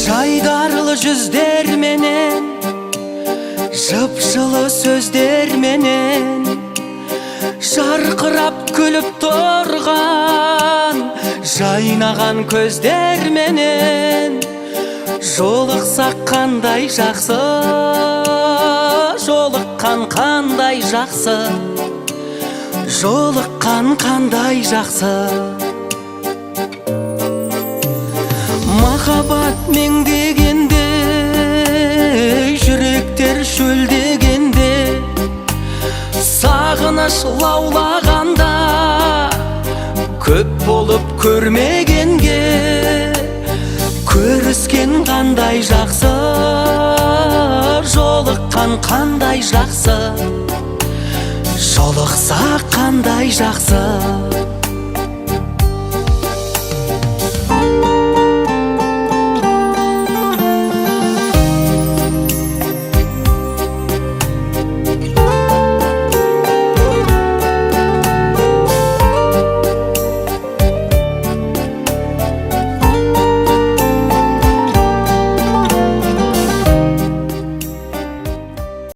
жайдарлы жүздерменен, жып-жылы сөздерменен, жарқырап күліп тұрған жайнаған көздерменен, жолықсақ қандай жақсы, жолыққан қандай жақсы, жолыққан қандай жақсы. Махаббат меңдегенде, жүректер шөлдегенде, сағыныш лаулағанда, көп болып көрмегенге, көріскен қандай жақсы, жолыққан қандай жақсы, жолықса қандай жақсы.